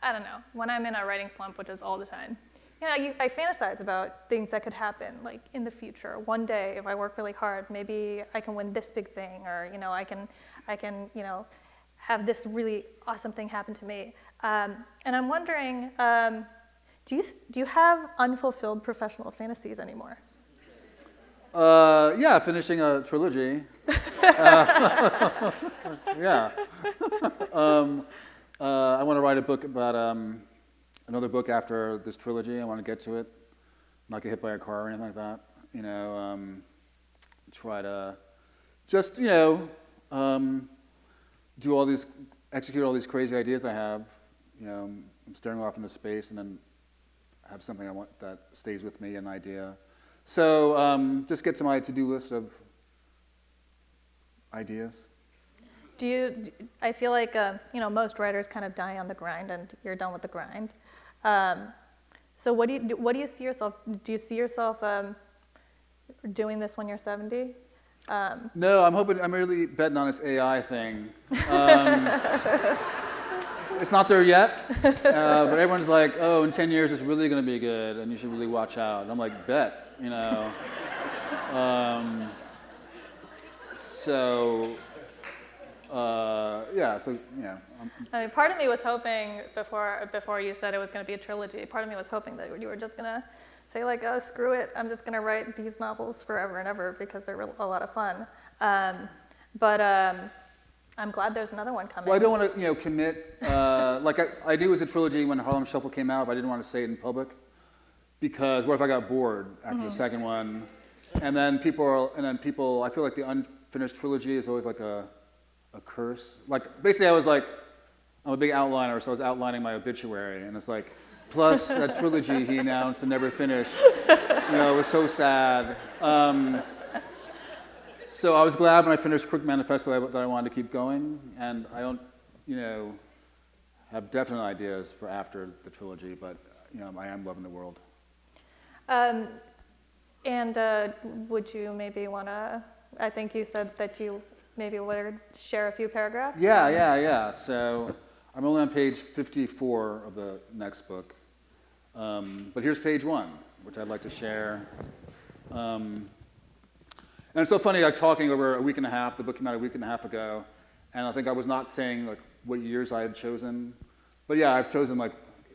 I don't know, when I'm in a writing slump, which is all the time. I fantasize about things that could happen, like in the future. One day, if I work really hard, maybe I can win this big thing, or I can have this really awesome thing happen to me. And I'm wondering, do you have unfulfilled professional fantasies anymore? Yeah, finishing a trilogy. Yeah. I want to write a book about another book after this trilogy. I want to get to it, not get hit by a car or anything like that. Try to just do execute all these crazy ideas I have. I'm staring off into space and then have something I want that stays with me, an idea. So just get to my to-do list of ideas. I feel like most writers kind of die on the grind, and you're done with the grind. So what do you see yourself? Do you see yourself doing this when you're 70? No, I'm really betting on this AI thing. It's not there yet, but everyone's like, oh, in 10 years it's really going to be good, and you should really watch out. And I'm like, bet, So I mean, part of me was hoping before you said it was going to be a trilogy. Part of me was hoping that you were just going to say like, oh, screw it, I'm just going to write these novels forever and ever because they're a lot of fun. But I'm glad there's another one coming. Well, I don't want to commit. Like I knew it was a trilogy when Harlem Shuffle came out, but I didn't want to say it in public because what if I got bored after the second one? And then people, I feel like the unfinished trilogy is always like a curse. Like basically I was like, I'm a big outliner, so I was outlining my obituary, and it's like, plus that trilogy he announced and never finished. It was so sad. So I was glad when I finished Crook Manifesto that I wanted to keep going, and I don't, have definite ideas for after the trilogy, but I am loving the world. And would you maybe want to? I think you said that you maybe would share a few paragraphs. Yeah. So I'm only on page 54 of the next book, but here's page 1, which I'd like to share. And it's so funny, like talking over a week and a half. The book came out a week and a half ago, and I think I was not saying like what years I had chosen, but yeah, I've chosen like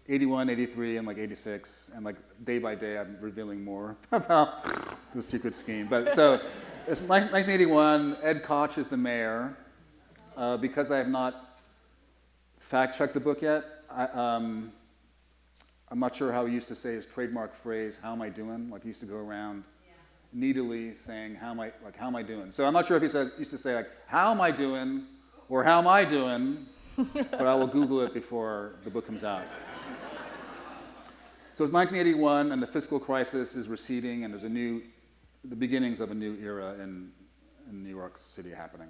81, 83, and like 86, and like day by day I'm revealing more about the secret scheme. But so it's 1981. Ed Koch is the mayor. Because I have not fact-checked the book yet, I'm not sure how he used to say his trademark phrase, "How am I doing?" Like he used to go around needily saying, how am I doing? So I'm not sure if he used to say like, how am I doing, or how am I doing, but I will Google it before the book comes out. So it's 1981, and the fiscal crisis is receding, and there's the beginnings of a new era in New York City happening.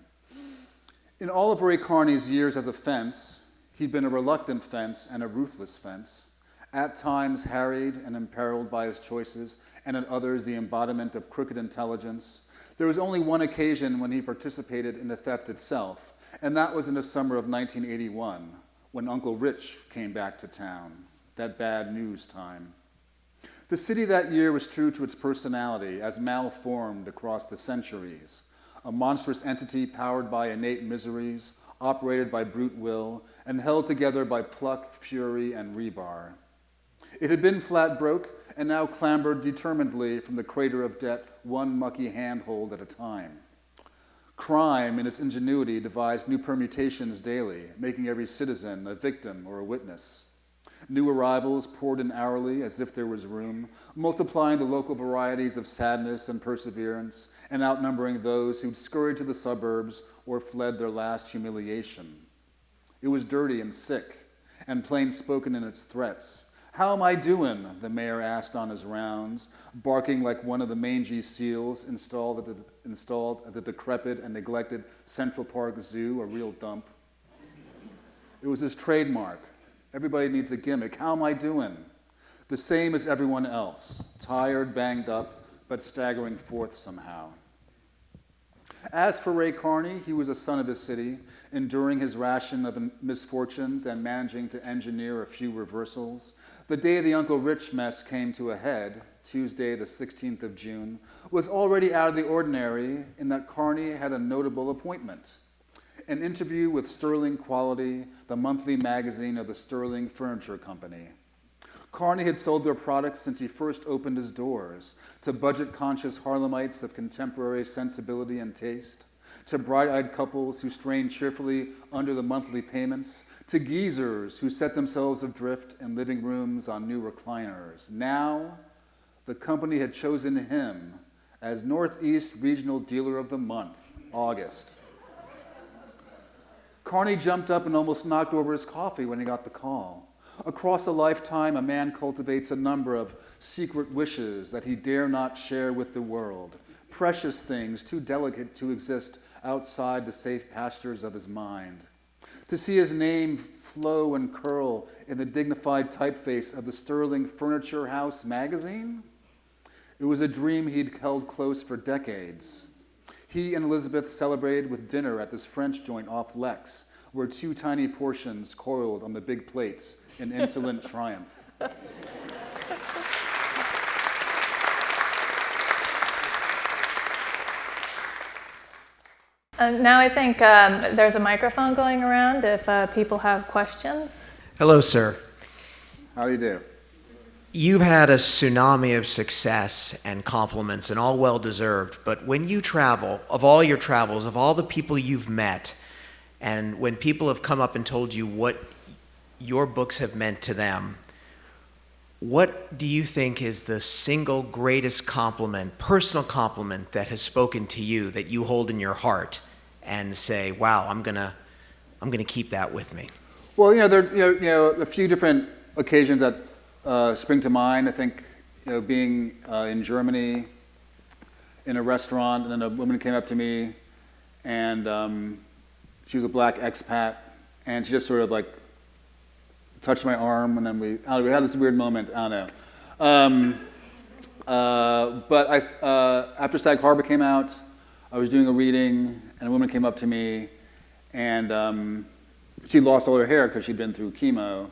In all of Ray Carney's years as a fence, he'd been a reluctant fence and a ruthless fence, at times harried and imperiled by his choices, and at others the embodiment of crooked intelligence. There was only one occasion when he participated in the theft itself, and that was in the summer of 1981, when Uncle Rich came back to town, that bad news time. The city that year was true to its personality, as malformed across the centuries, a monstrous entity powered by innate miseries, operated by brute will, and held together by pluck, fury, and rebar. It had been flat broke, and now clambered determinedly from the crater of debt, one mucky handhold at a time. Crime, in its ingenuity, devised new permutations daily, making every citizen a victim or a witness. New arrivals poured in hourly as if there was room, multiplying the local varieties of sadness and perseverance, and outnumbering those who'd scurried to the suburbs or fled their last humiliation. It was dirty and sick, and plain-spoken in its threats. "How am I doing?" the mayor asked on his rounds, barking like one of the mangy seals installed at the decrepit and neglected Central Park Zoo, a real dump. It was his trademark. Everybody needs a gimmick. How am I doing? The same as everyone else, tired, banged up, but staggering forth somehow. As for Ray Carney, he was a son of his city, enduring his ration of misfortunes and managing to engineer a few reversals. The day the Uncle Rich mess came to a head, Tuesday the 16th of June, was already out of the ordinary in that Carney had a notable appointment. An interview with Sterling Quality, the monthly magazine of the Sterling Furniture Company. Carney had sold their products since he first opened his doors to budget-conscious Harlemites of contemporary sensibility and taste, to bright-eyed couples who strained cheerfully under the monthly payments, to geezers who set themselves adrift in living rooms on new recliners. Now, the company had chosen him as Northeast Regional Dealer of the Month, August. Carney jumped up and almost knocked over his coffee when he got the call. Across a lifetime, a man cultivates a number of secret wishes that he dare not share with the world, precious things too delicate to exist outside the safe pastures of his mind. To see his name flow and curl in the dignified typeface of the Sterling Furniture House magazine? It was a dream he'd held close for decades. He and Elizabeth celebrated with dinner at this French joint off Lex, where two tiny portions coiled on the big plates in insolent triumph. Now I think there's a microphone going around if people have questions. Hello, sir. How do you do? You've had a tsunami of success and compliments, and all well-deserved, but when you travel, of all your travels, of all the people you've met, and when people have come up and told you what your books have meant to them, what do you think is the single greatest compliment, personal compliment, that has spoken to you that you hold in your heart and say, wow, I'm gonna keep that with me? Well, there are a few different occasions that spring to mind. I think being in Germany in a restaurant, and then a woman came up to me, and she was a black expat, and she just sort of like touched my arm, and then we had this weird moment. I don't know. But after Sag Harbor came out, I was doing a reading, and a woman came up to me, and she lost all her hair because she'd been through chemo,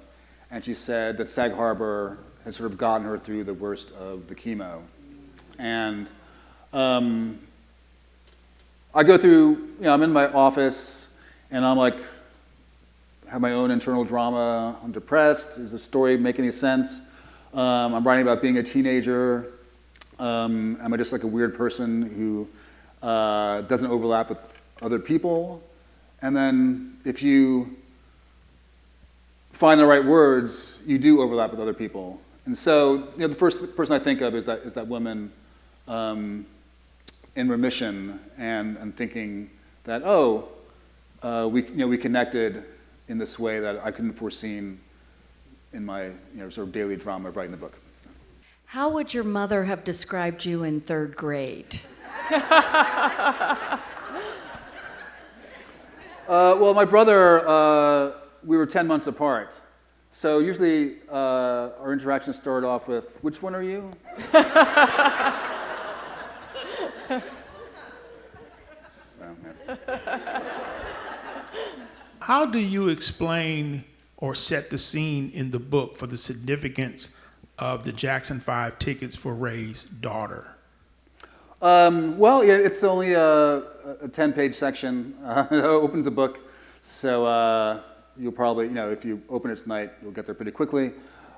and she said that Sag Harbor had sort of gotten her through the worst of the chemo. And I go through, I'm in my office, and I'm like, have my own internal drama. I'm depressed. Does the story make any sense? I'm writing about being a teenager. Am I just like a weird person who doesn't overlap with other people? And then if you find the right words, you do overlap with other people. And so, the first person I think of is that woman in remission, and thinking that we connected in this way that I couldn't have foreseen in my sort of daily drama of writing the book. How would your mother have described you in third grade? Well, my brother, we were 10 months apart. So usually our interactions started off with, which one are you? How do you explain or set the scene in the book for the significance of the Jackson 5 tickets for Ray's daughter? Well, yeah, it's only a 10-page section. It opens a book, so you'll probably, if you open it tonight, you'll get there pretty quickly.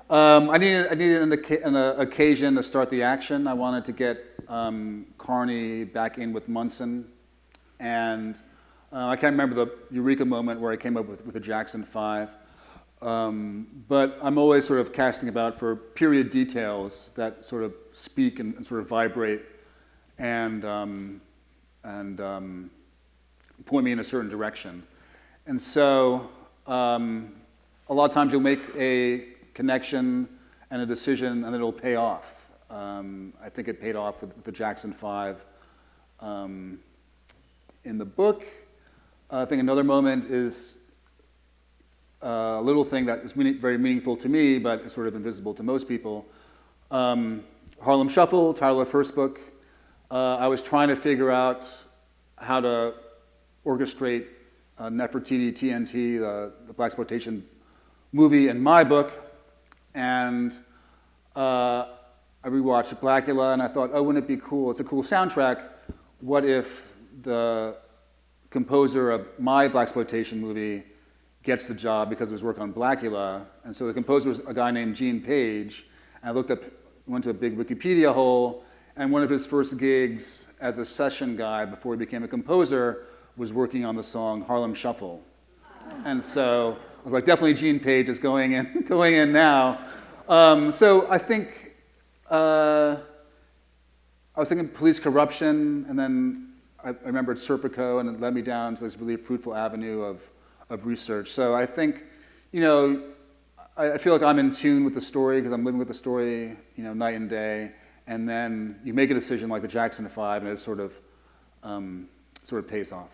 I needed an occasion to start the action. I wanted to get Carney back in with Munson, and I can't remember the eureka moment where I came up with the Jackson 5. But I'm always sort of casting about for period details that sort of speak and sort of vibrate and point me in a certain direction. And so a lot of times you'll make a connection and a decision, and it'll pay off. I think it paid off with the Jackson 5 in the book. I think another moment is a little thing that is very meaningful to me, but is sort of invisible to most people. Harlem Shuffle, title of the first book. I was trying to figure out how to orchestrate Nefertiti, TNT, the blaxploitation movie in my book, and I rewatched Blackula, and I thought, oh, wouldn't it be cool? It's a cool soundtrack. What if the composer of my blaxploitation movie gets the job because of his work on Blackula? And so the composer was a guy named Gene Page, and I went to a big Wikipedia hole, and one of his first gigs as a session guy before he became a composer was working on the song Harlem Shuffle. And so I was like, definitely Gene Page is going in now. So I think, I was thinking police corruption, and then I remembered Serpico, and it led me down to this really fruitful avenue of research. So I think, I feel like I'm in tune with the story because I'm living with the story, night and day. And then you make a decision like the Jackson 5, and it sort of pays off.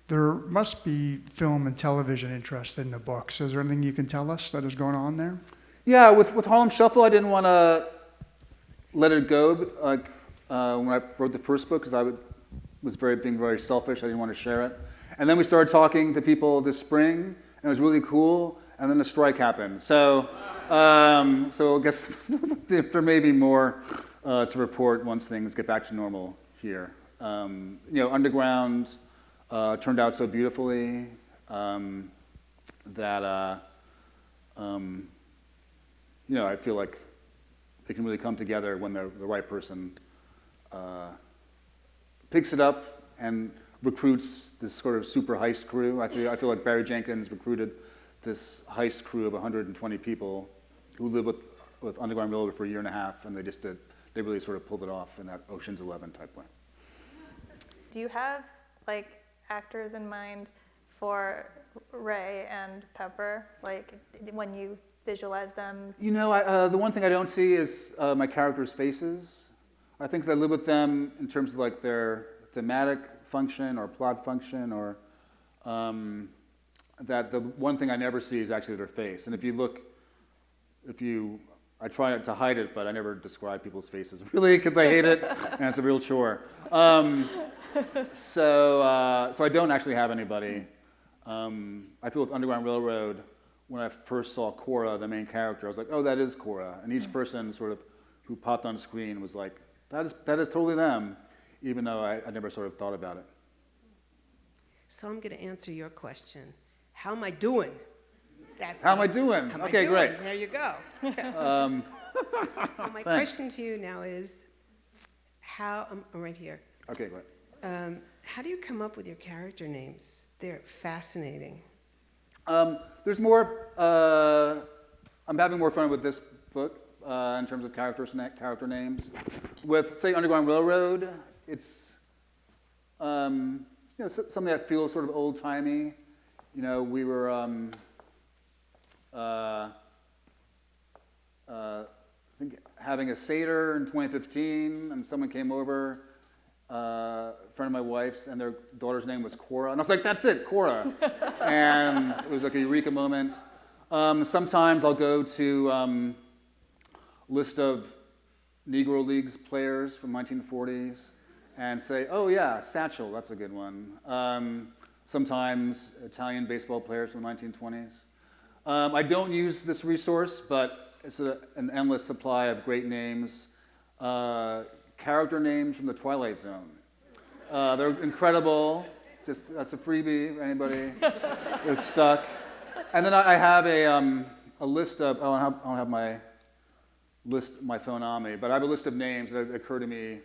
There must be film and television interest in the books. Is there anything you can tell us that is going on there? Yeah, with Harlem Shuffle, I didn't want to let it go when I wrote the first book because I was being very selfish. I didn't want to share it. And then we started talking to people this spring, and it was really cool. And then the strike happened. So I guess there may be more to report once things get back to normal here. Underground turned out so beautifully that I feel like they can really come together when the right person picks it up and recruits this sort of super heist crew. I feel like Barry Jenkins recruited this heist crew of 120 people who lived with Underground Railroad for a year and a half, and they really sort of pulled it off in that Ocean's 11 type way. Do you have actors in mind for Ray and Pepper, when you visualize them? The one thing I don't see is my characters' faces. I think 'cause I live with them in terms of their thematic function or plot function, or that the one thing I never see is actually their face. And I try to hide it, but I never describe people's faces really because I hate it, and it's a real chore. So I don't actually have anybody. I feel with Underground Railroad, when I first saw Cora, the main character, I was like, oh, that is Cora. And each person who popped on screen was like, that is totally them, even though I never sort of thought about it. So I'm going to answer your question. How am I doing? How am I doing? Okay, great. There you go. My question to you now is, I'm right here. Okay, great. How do you come up with your character names? They're fascinating. There's more. I'm having more fun with this book in terms of character names. With, say, Underground Railroad, it's something that feels sort of old-timey. We were I think having a Seder in 2015, and someone came over, a friend of my wife's, and their daughter's name was Cora. And I was like, that's it, Cora. And it was like a eureka moment. Sometimes I'll go to a list of Negro Leagues players from 1940s and say, oh yeah, Satchel, that's a good one. Sometimes Italian baseball players from the 1920s. I don't use this resource, but it's an endless supply of great names. Character names from the Twilight Zone. They're incredible. That's a freebie, anybody is stuck. And then I have a list of, I don't have my phone on me, but I have a list of names that occur to me,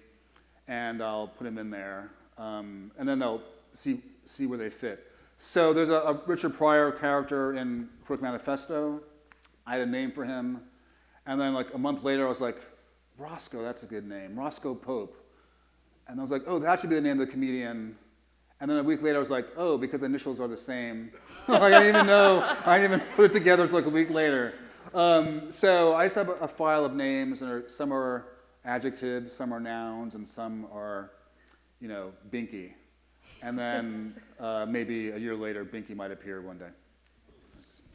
and I'll put them in there. And then I'll see where they fit. So there's a Richard Pryor character in Crook Manifesto. I had a name for him. And then a month later, I was like, Roscoe, that's a good name. Roscoe Pope. And I was like, oh, that should be the name of the comedian. And then a week later, I was like, oh, because the initials are the same. I didn't even know. I didn't even put it together until a week later. So I just have a file of names, and some are adjectives, some are nouns, and some are, binky. And then maybe a year later, Binky might appear one day.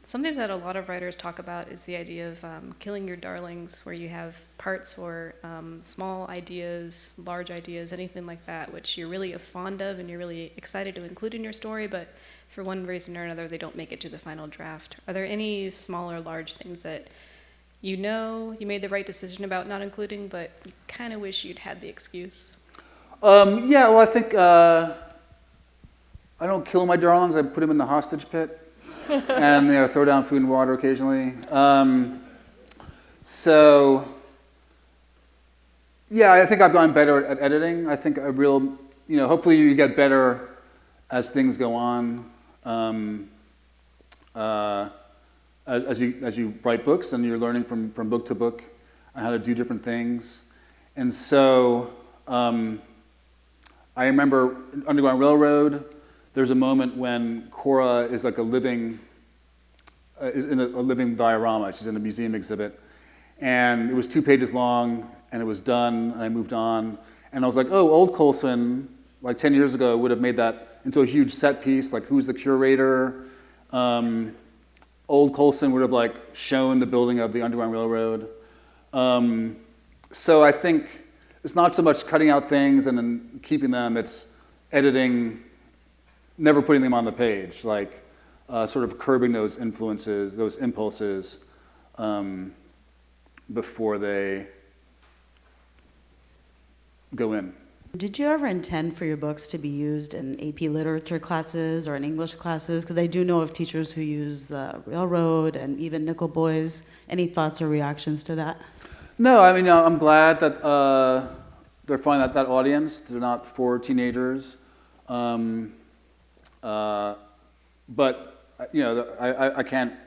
Something that a lot of writers talk about is the idea of killing your darlings, where you have parts or small ideas, large ideas, anything like that, which you're really fond of and you're really excited to include in your story, but for one reason or another, they don't make it to the final draft. Are there any small or large things that you know you made the right decision about not including, but you kind of wish you'd had the excuse? Yeah, well, I think I don't kill my darlings. I put them in the hostage pit. And throw down food and water occasionally. So, yeah, I think I've gotten better at editing. I think hopefully you get better as things go on. As you write books and you're learning from book to book on how to do different things. And so, I remember Underground Railroad. There's a moment when Cora is like is in a living diorama. She's in a museum exhibit. And it was 2 pages long, and it was done, and I moved on. And I was like, oh, old Colson, like 10 years ago, would have made that into a huge set piece, like who's the curator? Old Colson would have like shown the building of the Underground Railroad. So I think it's not so much cutting out things and then keeping them, it's editing, never putting them on the page, like sort of curbing those influences, those impulses before they go in. Did you ever intend for your books to be used in AP literature classes or in English classes? Because I do know of teachers who use the Railroad and even Nickel Boys. Any thoughts or reactions to that? No, I mean, I'm glad that they're finding that audience. They're not for teenagers. But I can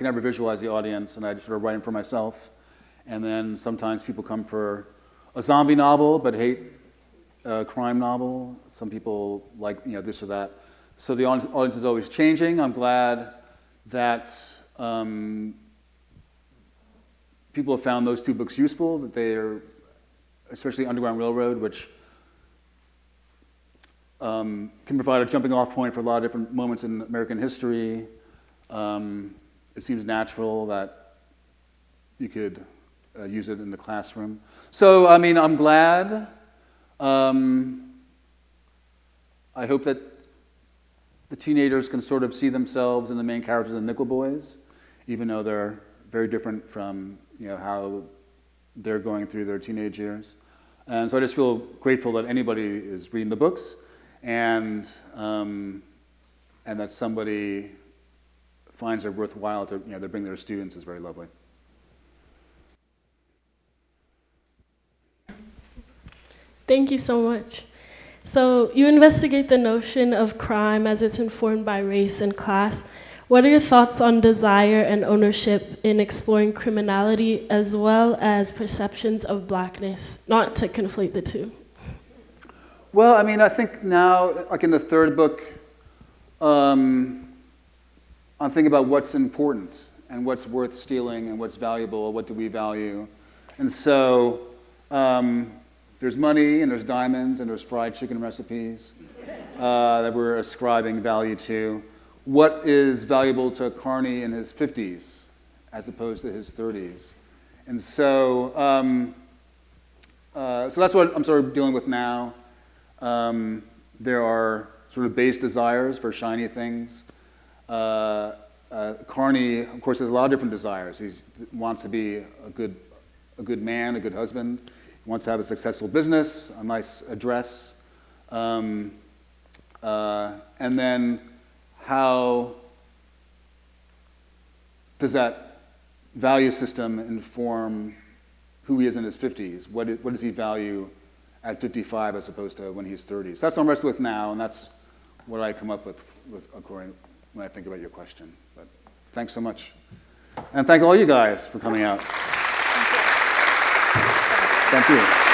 never visualize the audience, and I just sort of write them for myself. And then sometimes people come for a zombie novel, but hate a crime novel. Some people like this or that. So the audience is always changing. I'm glad that people have found those 2 books useful. That they are, especially Underground Railroad, which can provide a jumping off point for a lot of different moments in American history. It seems natural that you could use it in the classroom. So, I mean, I'm glad. I hope that the teenagers can sort of see themselves in the main characters of the Nickel Boys, even though they're very different from how they're going through their teenage years. And so I just feel grateful that anybody is reading the books. And that somebody finds it worthwhile to they bring their students is very lovely. Thank you so much. So you investigate the notion of crime as it's informed by race and class. What are your thoughts on desire and ownership in exploring criminality as well as perceptions of blackness, not to conflate the two? Well, I mean, I think now, like in the 3rd book, I'm thinking about what's important and what's worth stealing and what's valuable, what do we value. And so there's money and there's diamonds and there's fried chicken recipes that we're ascribing value to. What is valuable to Carney in his 50s as opposed to his 30s? And so, so that's what I'm sort of dealing with now. There are sort of base desires for shiny things. Carney, of course, has a lot of different desires. He wants to be a good man, a good husband. He wants to have a successful business, a nice address. And then how does that value system inform who he is in his 50s? What does he value at 55 as opposed to when he's 30? So that's what I'm wrestling with now, and that's what I come up with according when I think about your question. But thanks so much. And thank all you guys for coming out. Thank you.